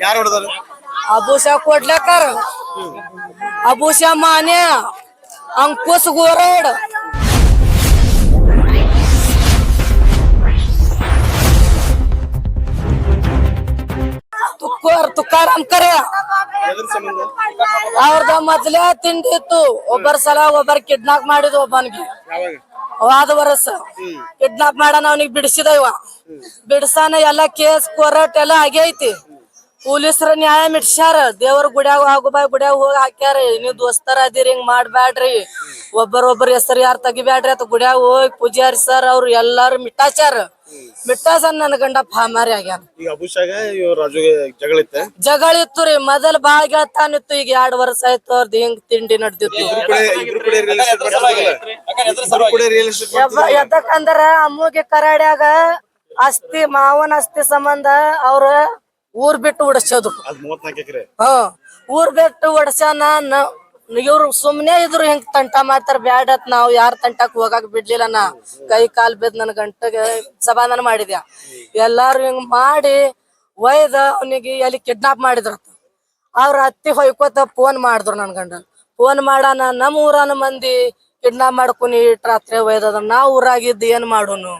ಯಾರು ಹೊಡೆದಾರ? अबूशा कोडलेकर, अबूशा माने, अंकुश गोरड, तुकाराम करे. ಎದ್ರ ಸಂಬಂಧ? ಅವ್ರದ ಮೊದ್ಲೇ ತಿಂಡಿ ಇತ್ತು. ಒಬ್ಬರ ಸಲ ಒಬ್ಬರ ಕಿಡ್ನಾಪ್ ಮಾಡಿದ್ವು. ಒಬ್ಬನಿಗೆ ಯಾವಾಗ? ವಾದ ವರ್ಷ ಕಿಡ್ನಾಪ್ ಮಾಡಾನ. ಅವನಿಗೆ ಬಿಡಿಸಿದ ಇವ ಬಿಡ್ಸಾನ. ಎಲ್ಲ ಕೇಸ್ ಕೋರ್ಟ್ ಎಲ್ಲ ಆಗೈತಿ. ಪೊಲೀಸರ ನ್ಯಾಯ ಮಿಟ್ಸ್ಯಾರ. ದೇವ್ರ ಗುಡ್ಯಾಗ ಆಗುಬಾಯಿ ಗುಡ್ಯಾಗ ಹೋಗಿ ಹಾಕ್ಯಾರ. ನೀವ್ ದೋಸ್ತರ ಅದಿರಿ, ಹಿಂಗ್ ಮಾಡ್ಬ್ಯಾಡ್ರಿ, ಒಬ್ಬರೊಬ್ಬರ ಹೆಸರು ಯಾರು ತೆಗಿಬ್ಯಾಡ್ರಿ ಅಂತ ಗುಡ್ಯಾಗ ಹೋಗಿ ಪೂಜಾರಿ ಸರ್ ಅವ್ರು ಎಲ್ಲಾರು ಮಿಟ್ಟಾಚಾರ. ನನ್ ಗಂಡ ಫಾಮಾರಿ ಆಗ್ಯಾನ. ಈಗ ಅಬುಷಾಗ ರಾಜುಗೆ ಜಗಳ ಇತ್ತೆ? ಜಗಳ ಇತ್ತು ರೀ. ಮೊದಲ್ ಬಾಳ ಗೆಳತಾನಿತ್ತು. ಈಗ 2 ವರ್ಷ ಆಯ್ತು ಅವ್ರದ್ದು ಹಿಂಗ್ ತಿಂಡಿ ನಡ್ದಿತ್ತು. ಎದಕ್ಕಂದ್ರ ಅಮ್ಮಗೆ ಕರಾಡ್ಯಾಗ ಆಸ್ತಿ, ಮಾವನ ಆಸ್ತಿ ಸಂಬಂಧ ಅವ್ರ ಊರ್ ಬಿಟ್ಟು ಉಡಸೋದು. ಊರ್ ಬಿಟ್ಟು ಉಡಸ್ಯಾನ. ಇವ್ರು ಸುಮ್ನೆ ಇದ್ರು. ಹಿಂಗ್ ತಂಟ ಮಾಡ್ತಾರ. ಬ್ಯಾಡತ್ ನಾವ್ ಯಾರ ತಂಟಕ್ ಹೋಗಾಕ್ ಬಿಡ್ಲಿಲ್ಲ. ನಾ ಕೈ ಕಾಲ್ ಬಿದ್ ನನ್ ಗಂಟಗೆ ಸಮಾಧಾನ ಮಾಡಿದ್ಯಾ. ಎಲ್ಲಾರು ಹಿಂಗ್ ಮಾಡಿ ಒಯ್ದ ಅವನಿಗೆ ಎಲ್ಲಿ ಕಿಡ್ನಾಪ್ ಮಾಡಿದ್ರ. ಅವ್ರ ಅತ್ತಿ ಹೊಯ್ಕೋತ ಫೋನ್ ಮಾಡಿದ್ರು ನನ್ ಗಂಡ. ಫೋನ್ ಮಾಡಾನ. ನಮ್ ಊರನ ಮಂದಿ ಕಿಡ್ನಾಪ್ ಮಾಡ್ಕೊನಿ ರಾತ್ರಿ ಒಯ್ದದ. ನಾವ್ ಊರಾಗಿದ್ದು ಏನ್ ಮಾಡೋನು?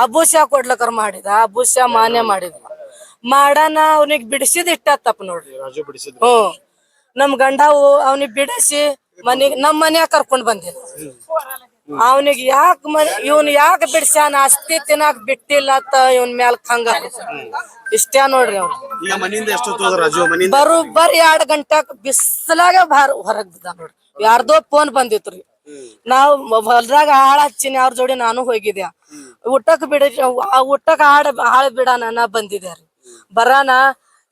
ಅಬೂಶಾ ಕೊಡ್ಲಕರ್ ಮಾಡಿದ. ಅಬೂಶಾ ಮಾನ್ಯ ಮಾಡಿದ. ಮಾಡಾನ. ಅವನಿಗೆ ಬಿಡಿಸಿದ್ ಇಟ್ಟತ್ತಪ್ಪ ನೋಡ್ರಿ. ನಮ್ ಗಂಡ ಅವನಿಗೆ ಬಿಡಿಸಿ ನಮ್ ಮನ್ಯಾಗ ಕರ್ಕೊಂಡ್ ಬಂದಿಲ್ಲ. ಅವನಿಗೆ ಇವನ್ ಯಾಕ ಬಿಡ್ಸ್ಯಾನ? ಆಸ್ತಿ ತಿನ್ನಾಕ್ ಬಿಟ್ಟಿಲ್ಲ ಅಂತ ಇವನ್ ಮ್ಯಾಲ ಹಂಗ ಇಷ್ಟ ನೋಡ್ರಿ. ಅವ್ರು ಬರೋಬ್ಬರಿ 2 ಗಂಟೆಕ್ ಬಿಸ್ಲಾಗ ಹೊರಗ್ ಬಿದ್ದ ನೋಡ್ರಿ. ಯಾರ್ದೋ ಫೋನ್ ಬಂದಿತ್ರಿ. ನಾವ್ ಹೊಲ್ದಾಗ ಹಾಳ ಹಚ್ಚಿನಿ. ಅವ್ರ ಜೋಡಿ ನಾನು ಹೋಗಿದ್ಯಾ. ಊಟಕ್ ಊಟಕ್ ಹಾಳ ಬಿಡಾನ ನಾ ಬಂದಿದ್ದೆ ರೀ. ಬರಾನ.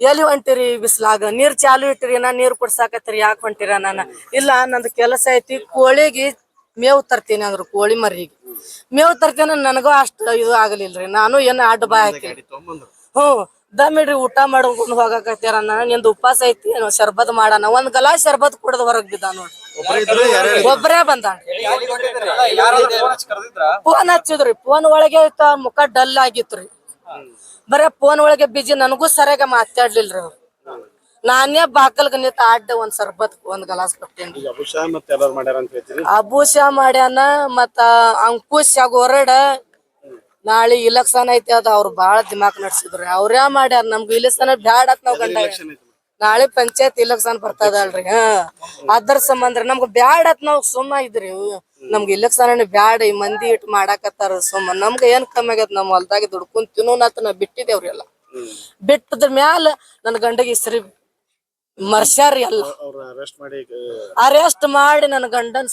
ಎಲ್ಲಿ ಹೊಂಟಿರಿ? ಬಿಸ್ಲಾಗ ನೀರ್ ಚಾಲು ಇಟ್ಟಿರಿ. ನಾ ನೀರ್ ಕುಡ್ಸಾಕತ್ರಿ. ಯಾಕೆ ಹೊಂಟಿರ? ನಾನ ಇಲ್ಲ ನಂದು ಕೆಲಸ ಐತಿ. ಕೋಳಿಗೆ ಮೇವ್ ತರ್ತೀನಿ ಅಂದ್ರು. ಕೋಳಿ ಮರಿಗೆ ಮೇವ್ ತರ್ತೀನಿ. ನನಗೂ ಅಷ್ಟು ಇದು ಆಗಲಿಲ್ರಿ. ನಾನು ಏನ್ ಅಡ್ಡ ಬಾಯ್ ಹಾಕಿ ದಮ್ಮಿಡ್ರಿ ಊಟ ಮಾಡ್ಕೊಂಡು ಹೋಗಾಕತ್ಯಾರ. ನಿಂದು ಉಪವಾಸ ಐತಿ, ಶರ್ಬತ್ ಮಾಡಾನ. ಒಂದ್ ಗಲಾಸ್ ಶರ್ಬತ್ ಕುಡ್ದು ಹೊರಗ್ ಬಿದ್ದ ನೋಡ್ರಿ. ಒಬ್ಬರೇ ಬಂದ. ಫೋನ್ ಹಚ್ಚಿದ್ರಿ. ಫೋನ್ ಒಳಗೆ ಮುಖ ಡಲ್ ಆಗಿತ್ರಿ. ಬರೇ ಫೋನ್ ಒಳಗೆ ಬಿಜಿ. ನನಗೂ ಸರಿಯಾಗ ಮಾತಾಡ್ಲಿಲ್ರಿ ಅವ್ರು. ನಾನೇ ಬಾಕಲ್ಗ ನಿಂತ ಅಡ್ಡ ಒಂದ್ ಸರ್ಬತ್ ಒಂದ್ ಗಲಾಸ್ ಕೊಟ್ಟೇನ್ರಿ. ಅಬೂಶಾ ಮಾಡ್ಯಾನ. ಮತ್ತ ಅಂಕುಶ್ ಗೋರಡ್. ನಾಳೆ ಇಲೆಕ್ಷನ್ ಐತಿ. ಅದ ಅವ್ರು ಬಾಳ ದಿಮಾಕ್ ನಡ್ಸಿದ್ರಿ. ಅವ್ರೇ ಮಾಡ್ಯಾರ. ನಮ್ಗ ಇಲೆಕ್ಷನ್ ಬ್ಯಾಡತ್ ನಾವ್ ಗಂಡ. ನಾಳೆ ಪಂಚಾಯತ್ ಇಲೆಕ್ಷನ್ ಬರ್ತದಲ್ರಿ. ಅದ್ರ ಸಂಬಂಧ ನಮ್ಗ ಬ್ಯಾಡತ್ ನಾವ್ ಸುಮ್ಮ ಇದ್ರಿ. ನಮ್ಗ ಇಲೆಕ್ಷನ್ ಬ್ಯಾಡ. ಈ ಮಂದಿ ಇಟ್ ಮಾಡಾಕತ್ತಾರ ಸುಮ್ಮ. ನಮ್ಗ ಏನ್ ಕಮ್ಮಿ ಆಗೈತ್? ನಮ್ ಹೊಲ್ದಾಗ ದುಡ್ಕೊಂಡ್ ತಿನ್ನೋನತ್ ನಾ ಬಿಟ್ಟಿದೇವ್ರಿ. ಎಲ್ಲ ಬಿಟ್ಟದ್ರ ಮ್ಯಾಲ ನನ್ ಗಂಡಗೆ ಇಸ್ರಿ ಮರ್ಸ್ಯಾರಿ. ಎಲ್ಲ ಅರೆಸ್ಟ್ ಮಾಡಿ ನನ್ ಗಂಡನ್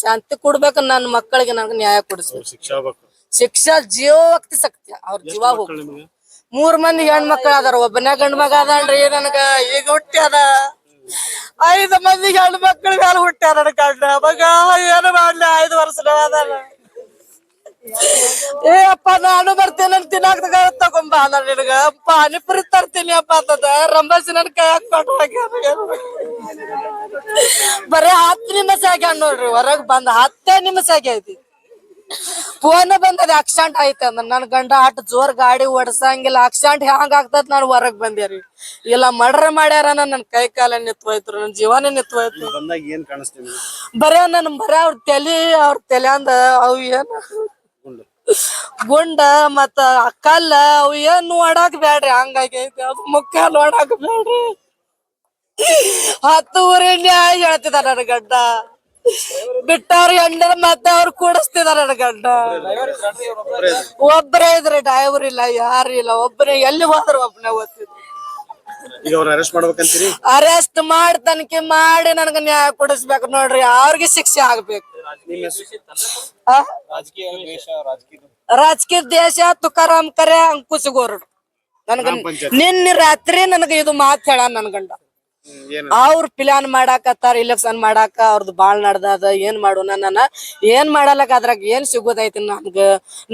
ಶಾಂತಿ ಕೊಡ್ಬೇಕ. ನನ್ ಮಕ್ಕಳಿಗೆ ನನ್ಗ ನ್ಯಾಯ ಕೊಡಿಸ್ಬೇಕು. ಶಿಕ್ಷಾ ಜೀವಕ್ತಿ ಸತ್ಯ. ಅವ್ರ ಜೀವ ಹೋಗ. 3 ಮಂದಿ ಹೆಣ್ಮಕ್ಳ ಅದಾರ. ಒಬ್ಬನೇ ಗಂಡ ಮಗ ಅದನ್ರಿ. ನನ್ಗ ಈಗ ಹುಟ್ಟ್ಯಾದ. 5 ಮಂದಿ ಹೆಣ್ಣು ಮಕ್ಳ ಮ್ಯಾಲ ಹುಟ್ಟ್ಯಾರ ನನ್ ಗಂಡ ಮಗ. ಏನು ಮಾಡ್ಲಿ? 5 ವರ್ಷದ ಅದಾನ. ಏ ಅಪ್ಪ ನಾನು ಬರ್ತೇನೆ. ತಿನ್ನಾಕ ತಗೊಂಬ. ನಿನಗ ಪಾನಿಪುರಿ ತರ್ತೀನಿ ಅಪ್ಪ ಅಂತದ ರಂಬಾಸಿ ನನ್ ಕೈ ಹಾಕ್ಕೊಂಡು ಬರೇ 10 ನಿಮಿಷ ಆಗ್ಯಾನ ನೋಡ್ರಿ. ಹೊರಗ್ ಬಂದ 10 ನಿಮಿಷ ಆಗೈತಿ. ಫೋನ್ ಬಂದದ ಆಕ್ಸಿಡೆಂಟ್ ಆಯ್ತ ಅಂದ್ರ. ನನ್ ಗಂಡ ಅಟ್ ಜೋರ್ ಗಾಡಿ ಓಡ್ಸಂಗಿಲ್ಲ. ಆಕ್ಸಿಡೆಂಟ್ ಹ್ಯಾಂಗ ಆಗ್ತದ ನಾನು ಹೊರಗ್ ಬಂದೇರಿ. ಇಲ್ಲ ಮರ್ಡರ್ ಮಾಡ್ಯಾರ. ನನ್ ಕೈ ಕಾಲ ನಿತ್ವೋಯ್ತು. ನನ್ ಜೀವನೇ ನಿತ್ವೋಯ್ತು. ಬರೇ ಅವ್ರ ತಲೆ ಅಂದ ಅವ್ ಏನ್ ಗುಂಡ ಮತ್ತ ಕಲ್ಲ ಅವ್ ಏನ್ ನೋಡಾಕ್ ಬ್ಯಾಡ್ರಿ. ಹಂಗಾಗೈತಿ. ಅದು ಮುಖ ನೋಡಾಕ್ ಬ್ಯಾಡ್ರಿ. 10 ಊರಿನ ಹೇಳ್ತಿದ ನನ್ ಗಂಡ. ಬಿಟ್ಟವ್ರ ಹೆಣ್ಣ ಮತ್ತೆ ಅವ್ರು ಕೂಡಿಸ್ತಿದ ನನ್ ಗಂಡ. ಒಬ್ಬರೇ ಇದ್ರಿ. ಡ್ರೈವರ್ ಇಲ್ಲ, ಯಾರು ಇಲ್ಲ. ಒಬ್ಬನೇ ಎಲ್ಲಿ ಹೋದ್ರು ಒಬ್ಬನೇ ಓದ್ತಿದ್ರು. ಅರೆಸ್ಟ್ ಮಾಡಿ ತನಿಖೆ ಮಾಡಿ ನನ್ಗ ನ್ಯಾಯ ಕೊಡಿಸ್ಬೇಕು ನೋಡ್ರಿ. ಅವ್ರಿಗೆ ಶಿಕ್ಷೆ ಆಗ್ಬೇಕು. ರಾಜಕೀಯ ದೇಶ ತುಕಾರಾಮ್ ಕರೆ ಅಂಕುಶ್ ಗೋರಡ್. ನನ್ಗ ನಿನ್ನೆ ರಾತ್ರಿ ನನಗ ಇದು ಮಾತ್ ಹೇಳ ನನ್ ಗಂಡ. ಅವ್ರ ಪ್ಲಾನ್ ಮಾಡಾಕತ್ತಾರ ಇಲೆಕ್ಷನ್ ಮಾಡಾಕ. ಅವ್ರದ್ದು ಬಾಳ್ ನಡ್ದದ. ಏನ್ ಮಾಡೋಣ? ಏನ್ ಮಾಡಲಕ್ಕ ಅದ್ರಾಗ ಏನ್ ಸಿಗೋದೈತಿ? ನಮ್ಗ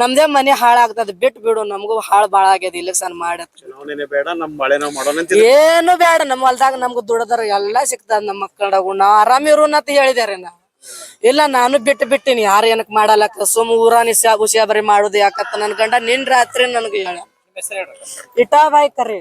ನಮ್ದೇ ಮನೆ ಹಾಳಾಗ್ತದ. ಬಿಟ್ ಬಿಡು. ನಮಗೂ ಹಾಳ್ ಬಾಳ ಆಗ್ಯದ ಇಲೆಕ್ಷನ್ ಮಾಡಕ್. ಏನು ಬೇಡ. ನಮ್ ಹೊಲ್ದಾಗ ನಮ್ಗ ದುಡದ್ರ ಎಲ್ಲಾ ಸಿಕ್ತದ. ನಮ್ ಮಕ್ಕಳಾಗು ನಾವ್ ಆರಾಮ್ ಇರೋನಂತ ಹೇಳಿದಾರೆ. ಇಲ್ಲ ನಾನು ಬಿಟ್ಟಿನಿ. ಯಾರ ಏನಕ್ ಮಾಡಲಕ್ಕ. ಸುಮ್ ಊರಾನಿ ಹುಷಾ ಬರಿ ಮಾಡುದು ಯಾಕತ್ತ ನನ್ ಗಂಡ ನಿನ್ ರಾತ್ರಿ ನನ್ಗ ಹೇಳ. ಇಟಾಬಾಯಿ ಕರೆ.